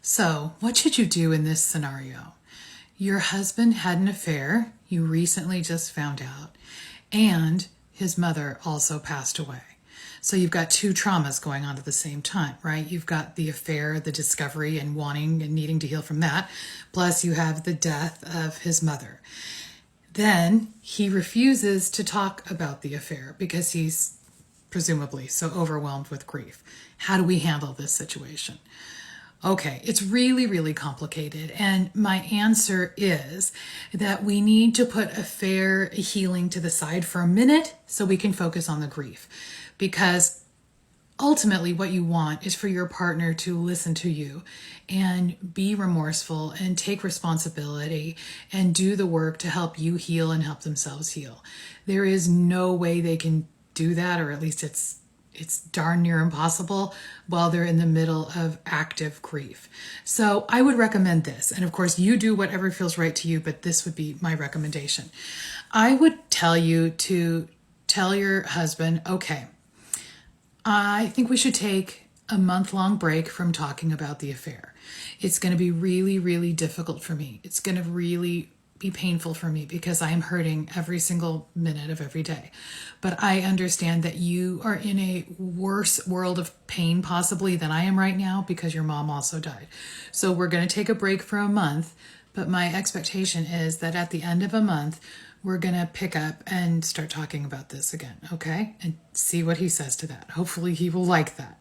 So, what should you do in this scenario? Your husband had an affair, you recently just found out, and his mother also passed away. So you've got two traumas going on at the same time, right? You've got the affair, the discovery, and wanting and needing to heal from that, plus you have the death of his mother. Then he refuses to talk about the affair because he's presumably so overwhelmed with grief. How do we handle this situation? Okay, it's really, really complicated. And my answer is that we need to put affair healing to the side for a minute so we can focus on the grief. Because ultimately what you want is for your partner to listen to you and be remorseful and take responsibility and do the work to help you heal and help themselves heal. There is no way they can do that, or at least it's darn near impossible while they're in the middle of active grief. So I would recommend this. And of course, you do whatever feels right to you, but this would be my recommendation. I would tell you to tell your husband, okay, I think we should take a month-long break from talking about the affair. It's going to be really, really difficult for me. It's going to really be painful for me because I am hurting every single minute of every day. But I understand that you are in a worse world of pain possibly than I am right now because your mom also died. So we're going to take a break for a month, but my expectation is that at the end of a month, we're going to pick up and start talking about this again, okay? And see what he says to that. Hopefully he will like that.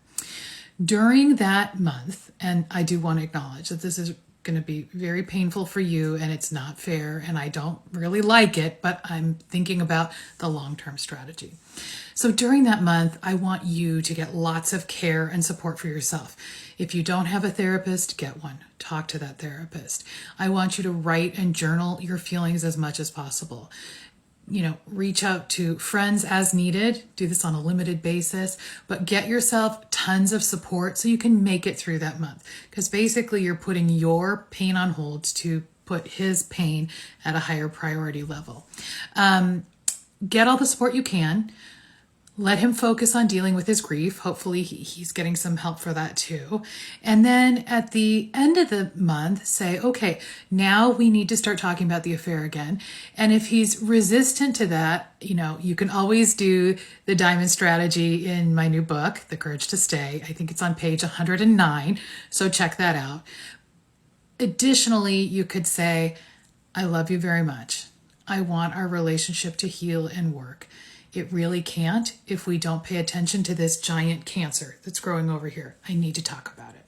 During that month, and I do want to acknowledge that this is going to be very painful for you and it's not fair and I don't really like it, but I'm thinking about the long-term strategy. So during that month, I want you to get lots of care and support for yourself. If you don't have a therapist, get one. Talk to that therapist. I want you to write and journal your feelings as much as possible. Reach out to friends as needed. Do this on a limited basis, but get yourself tons of support so you can make it through that month. Because basically you're putting your pain on hold to put his pain at a higher priority level. Get all the support you can. Let him focus on dealing with his grief. Hopefully he's getting some help for that too. And then at the end of the month, say, okay, now we need to start talking about the affair again. And if he's resistant to that, you can always do the diamond strategy in my new book, The Courage to Stay. I think it's on page 109. So check that out. Additionally, you could say, I love you very much. I want our relationship to heal and work. It really can't if we don't pay attention to this giant cancer that's growing over here. I need to talk about it.